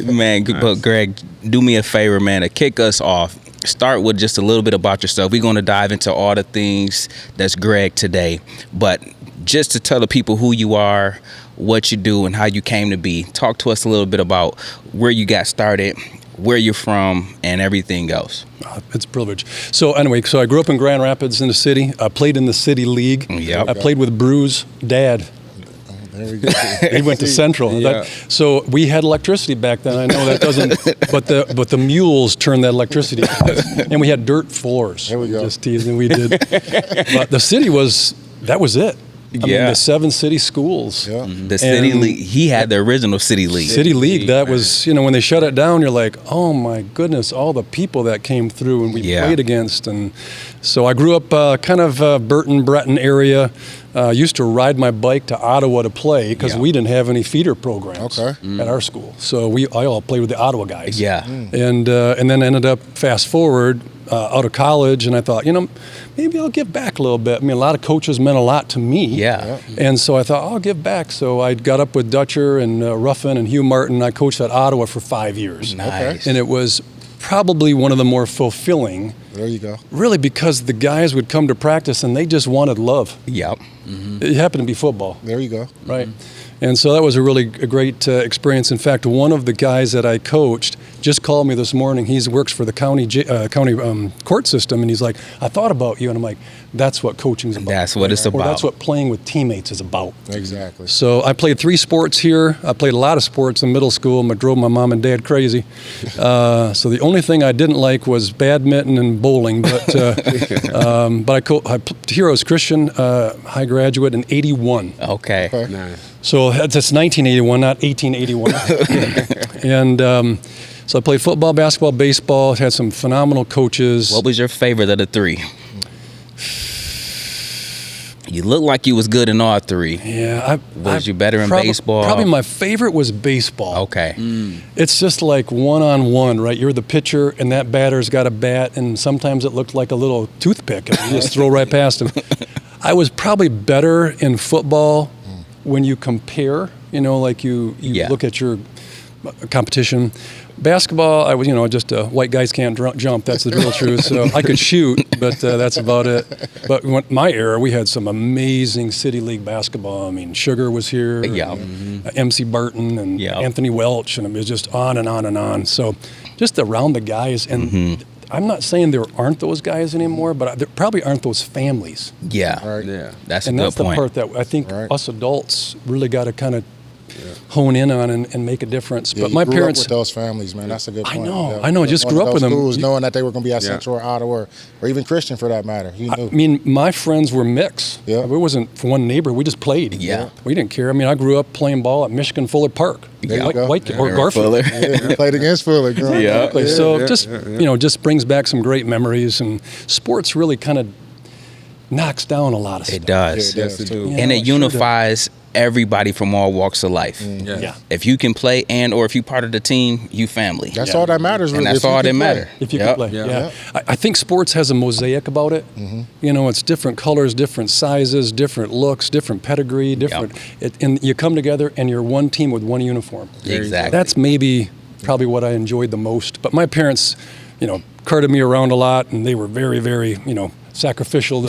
Man, but Greg, do me a favor, man, to kick us off. Start with just a little bit about yourself. We're going to dive into all the things that's Greg today. But just to tell the people who you are, what you do, and how you came to be, talk to us a little bit about where you got started, where you're from, and everything else. It's a privilege. So anyway, I grew up in Grand Rapids in the city. I played in the city league. Yep. I played with Brew's dad. There we go. He went to Central. Yeah. So we had electricity back then. I know that doesn't, but the mules turned that electricity on. And we had dirt floors. There we go. Just teasing, we did. But the city that was it. I mean, the 7 city schools. Yeah. The City League. He had the original City League. City League, that was, when they shut it down, you're like, oh my goodness, all the people that came through and we played against. And so I grew up kind of Burton, Breton area. Used to ride my bike to Ottawa to play because we didn't have any feeder programs at our school. So I all played with the Ottawa guys. Yeah. And then ended up fast forward out of college, and I thought, maybe I'll give back a little bit. I mean, a lot of coaches meant a lot to me. Yeah. And so I thought, I'll give back. So I got up with Dutcher and Ruffin and Hugh Martin. I coached at Ottawa for 5 years. Nice. And it was probably one of the more fulfilling. There you go. Really, because the guys would come to practice and they just wanted love. Yep. It happened to be football. There you go. Right. And so that was a great experience. In fact, one of the guys that I coached just called me this morning. He works for the county court system, and he's like, I thought about you. And I'm like, that's what coaching's about. That's what it's about. Or that's what playing with teammates is about. Exactly. So I played 3 sports here. I played a lot of sports in middle school. I drove my mom and dad crazy. So the only thing I didn't like was badminton and bowling. But I Heeres Christian high graduate in 81. Okay. Nice. So that's 1981, not 1881. And so I played football, basketball, baseball. Had some phenomenal coaches. What was your favorite of the 3? You look like you was good in all 3. Yeah. Was you better in baseball? Probably my favorite was baseball. Okay. It's just like one-on-one, right? You're the pitcher, and that batter's got a bat, and sometimes it looked like a little toothpick, and you just throw right past him. I was probably better in football when you compare, like you look at your competition. Basketball, I was, just white guys can't jump. That's the real truth. So I could shoot, but that's about it. But in my era, we had some amazing City League basketball. I mean, Sugar was here, MC Barton, and Anthony Welch, and it was just on and on and on. So just around the guys, and I'm not saying there aren't those guys anymore, but there probably aren't those families. Yeah. Right. Yeah. That's a and good that's point. the part that I think us adults really got to kind of hone in on and make a difference. Yeah, but my grew parents, up with those families, man. That's a good point. I know. Just grew up with them. Schools, knowing that they were going to be at Central or Ottawa, or even Christian for that matter. You knew. I mean, my friends were mixed. Yeah. We wasn't for one neighbor. We just played. Yeah. We didn't care. I mean, I grew up playing ball at Michigan Fuller Park. There you go. Or Garfield. Yeah, you played against Fuller. Exactly. So just brings back some great memories, and sports really kind of knocks down a lot of stuff. It does. Yeah, it does too. And it unifies everybody from all walks of life. Yeah. If you can play or if you're part of the team, you family. That's all that matters, really. And that's all that matters. If you can play. Yeah. I think sports has a mosaic about it. It's different colors, different sizes, different looks, different pedigree, different. And you come together and you're one team with one uniform. Exactly. That's probably what I enjoyed the most. But my parents, carted me around a lot, and they were very, very, sacrificial.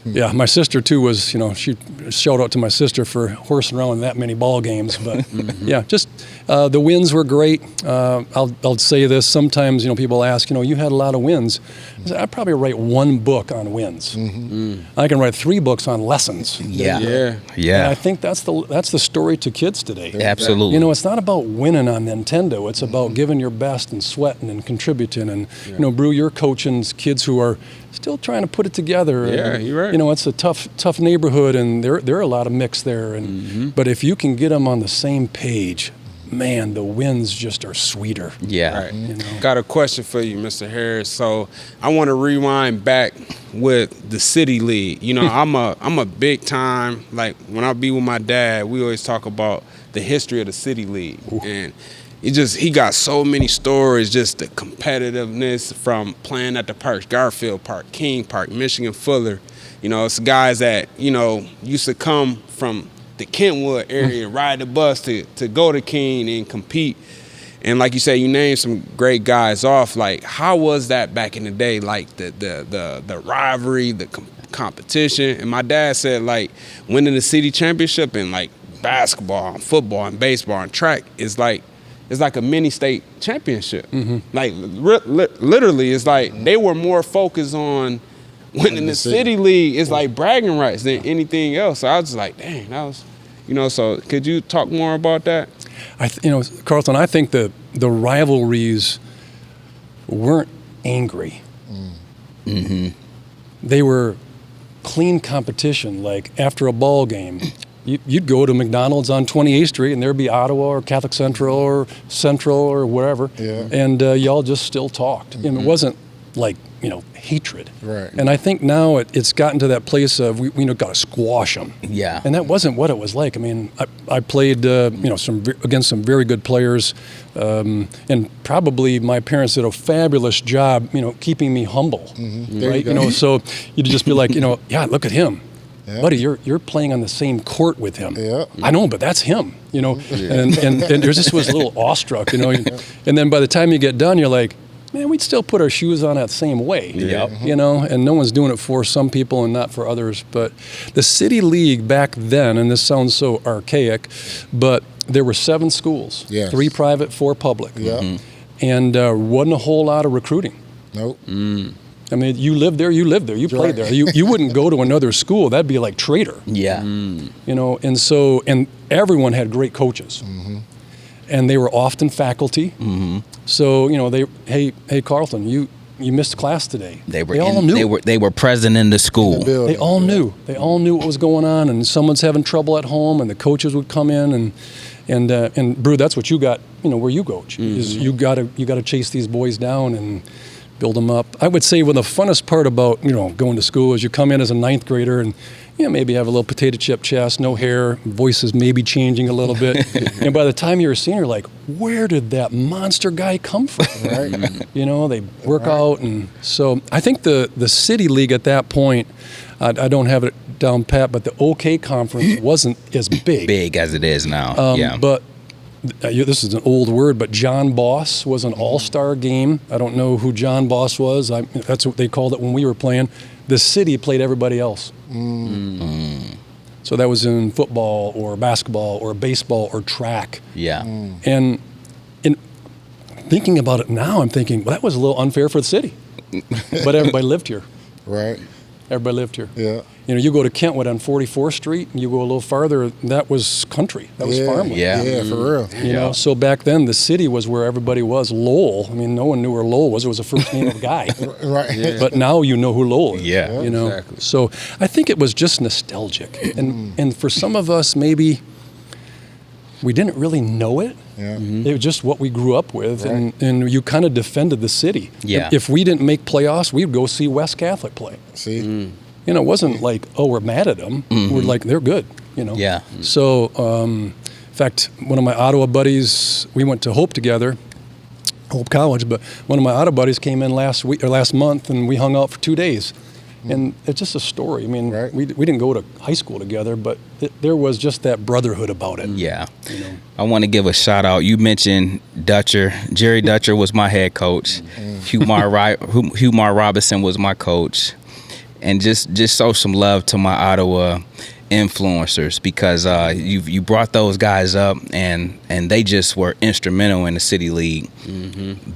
My sister too was, she shout out to my sister for horsing around in that many ball games. But just the wins were great. I'll say this. Sometimes, people ask, you had a lot of wins. I said, I'd probably write 1 book on wins. I can write 3 books on lessons. Yeah. And I think that's the story to kids today. Absolutely. It's not about winning on Nintendo. It's about giving your best and sweating and contributing. And, Brew, you're coaching kids who are still trying to put it together. Yeah, and, you're right. It's a tough neighborhood, and there are a lot of mix there. And but if you can get them on the same page, man, the wins just are sweeter. Yeah. Right. Got a question for you, Mr. Heeres. So I want to rewind back with the City League. I'm a big time, like when I be with my dad, we always talk about the history of the City League. Ooh. And he got so many stories, just the competitiveness from playing at the parks, Garfield Park, King Park, Michigan Fuller. It's guys that, used to come from the Kentwood area, ride the bus to go to King and compete. And like you said, you named some great guys off. Like, how was that back in the day? Like the rivalry, the competition. And my dad said, like, winning the city championship in like basketball and football and baseball and track is like, it's like a mini state championship. Like literally, it's like they were more focused on winning the city league. It's like bragging rights than anything else. So I was just like, dang, that was, so could you talk more about that? Carlton, I think the rivalries weren't angry. They were clean competition. Like after a ball game, you'd go to McDonald's on 28th Street and there'd be Ottawa or Catholic Central or whatever, and y'all just still talked. And it wasn't like hatred. Right. And I think now it's gotten to that place of we got to squash them. Yeah. And that wasn't what it was like. I mean, I played against some very good players, and probably my parents did a fabulous job keeping me humble. Right. So you'd just be like yeah, look at him. Yeah. Buddy, you're playing on the same court with him. Yeah. I know, but that's him, and there just was a little awestruck, and then by the time you get done, you're like, man, we'd still put our shoes on that same way, and no one's doing it for some people and not for others. But the City League back then, and this sounds so archaic, but there were 7 schools, 3 private, 4 public, and wasn't a whole lot of recruiting. Nope. I mean, you lived there, you played there. You wouldn't go to another school. That'd be like traitor. Yeah. And everyone had great coaches. And they were often faculty. So, hey, Carlton, you missed class today. They all knew. They were present in the school. They all knew. They all knew what was going on, and someone's having trouble at home, and the coaches would come in and Brew, that's what you got, where you coach. Is you got to chase these boys down and build them up. I would say the funnest part about going to school is you come in as a 9th grader and maybe have a little potato chip chest, no hair, voices maybe changing a little bit, and by the time you're a senior, like, where did that monster guy come from? Right. They work out, and so I think the City League at that point, I don't have it down pat, but the OK Conference wasn't as big as it is now. But this is an old word, but John Boss was an all-star game. I don't know who John Boss was. That's what they called it when we were playing. The city played everybody else. So that was in football or basketball or baseball or track. Yeah. And in thinking about it now, I'm thinking, well, that was a little unfair for the city. But everybody lived here. Right. Everybody lived here. Yeah. You go to Kentwood on 44th Street, and you go a little farther, that was country. That was farmland. Yeah, for real. So back then, the city was where everybody was. Lowell, I mean, no one knew where Lowell was. It was the first name of a guy. Right. Yeah. But now you know who Lowell is. Yeah. Exactly. So I think it was just nostalgic. And for some of us, maybe we didn't really know it. Yeah. It was just what we grew up with, Right. and you kind of defended the city. Yeah. If we didn't make playoffs, we'd go see West Catholic play. See? It wasn't like, oh, we're mad at them. We're like, they're good, Yeah. So, in fact, one of my Ottawa buddies, we went to Hope together, Hope College, but one of my Ottawa buddies came in last month, and we hung out for 2 days. And it's just a story. I mean, Right. we didn't go to high school together, but there was just that brotherhood about it. Yeah. I want to give a shout out. You mentioned Dutcher. Jerry Dutcher was my head coach. Hugh Mar Robinson was my coach. And just show some love to my Ottawa influencers, because you brought those guys up, and they just were instrumental in the City League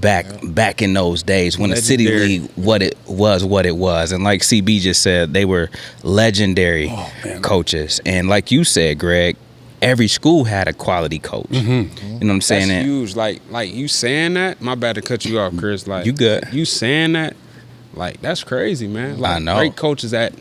back in those days when the City League what it was. And like CB just said, they were legendary coaches. And like you said, Greg, every school had a quality coach. You know what I'm saying? That's huge. Like you saying that, my bad to cut you off, Chris. Like, you good. You saying that, like, that's crazy, man. Like, I know. Great coaches at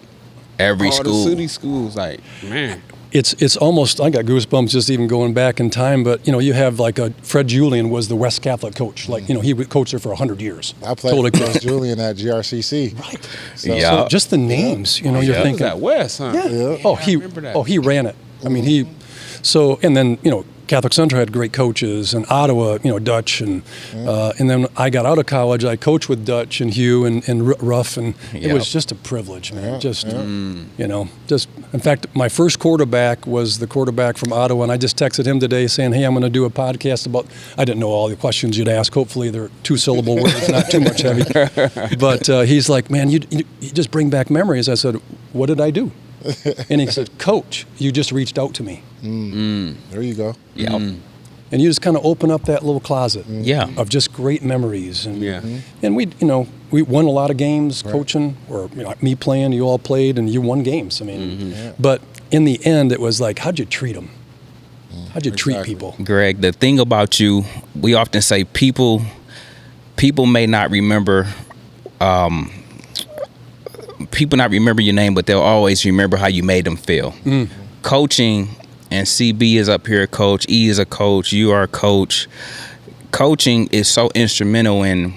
every all school. the city schools, like, man. It's almost, I got goosebumps just even going back in time, but you have like Fred Julian was the West Catholic coach. Like, he would coach there for 100 years. I played with Chris Julian at GRCC. Right. So, So just the names, you're He was thinking. at West, huh? Yeah. Yeah. Oh, I remember that. he ran it. I mean, and then, Catholic Central had great coaches, and Ottawa, Dutch, and then I got out of college. I coached with Dutch and Hugh and Ruff, and it was just a privilege, man. Just in fact, my first quarterback was the quarterback from Ottawa, and I just texted him today saying, "Hey, I'm going to do a podcast about." I didn't know all the questions you'd ask. Hopefully, they're 2-syllable words, not too much heavy. But he's like, "Man, you just bring back memories." I said, "What did I do?" And he said, "Coach, you just reached out to me." There you go. Yeah. And you just kind of open up that little closet Yeah. of just great memories. And, Yeah. and we won a lot of games coaching, or me playing, you all played, and you won games. I mean, but in the end, it was like, how'd you treat them? How'd you treat people? Greg, the thing about you, we often say people may not remember people not remember your name, but they'll always remember how you made them feel. Coaching, and CB is up here, coach. E is a coach. You are a coach. Coaching is so instrumental in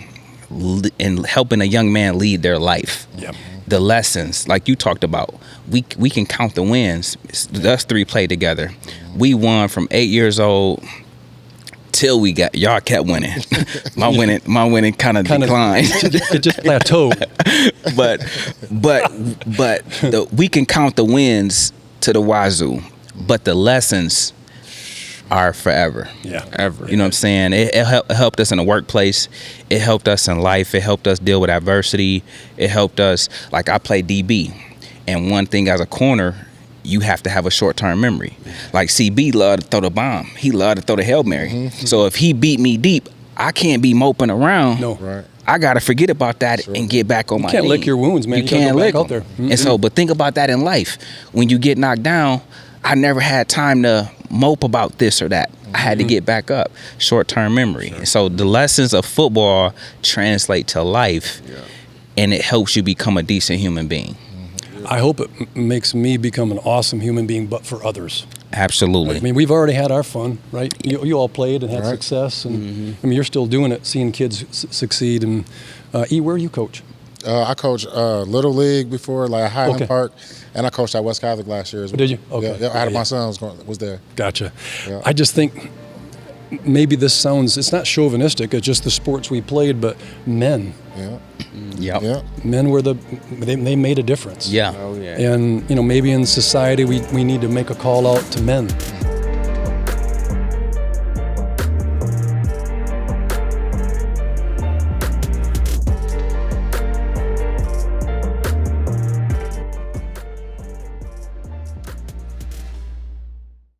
helping a young man lead their life. Yep. The lessons, like you talked about, we can count the wins. Us three played together. We won from 8 years old till y'all kept winning. my winning kind of declined. It just plateaued. but we can count the wins to the wazoo, but the lessons are forever. Yeah. Ever. You know what I'm saying? It helped us in the workplace. It helped us in life. It helped us deal with adversity. It helped us, like I play DB, and one thing as a corner, you have to have a short-term memory. Like CB loved to throw the bomb. He loved to throw the Hail Mary. So if he beat me deep, I can't be moping around. No. Right. I got to forget about that and get back on my You can't knee. lick your wounds, man. You You gotta can't go back lick out them. there. And so, but think about that in life. When you get knocked down, I never had time to mope about this or that. I had to get back up. Short-term memory. And so the lessons of football translate to life, and it helps you become a decent human being. I hope it makes me become an awesome human being, but for others. Absolutely. I mean, we've already had our fun, right? You all played and had Right. success, and I mean, you're still doing it, seeing kids succeed. And E, where you coach? I coached Little League before, like Highland Okay. Park, and I coached at West Catholic last year as well. Did you? Okay. Yeah, I had Yeah. my son was there. Gotcha. Yeah. I just think maybe this sounds, it's not chauvinistic, it's just the sports we played, but men Yeah. Yep. Yeah. men were they made a difference. Yeah. Oh yeah. And maybe in society we need to make a call out to men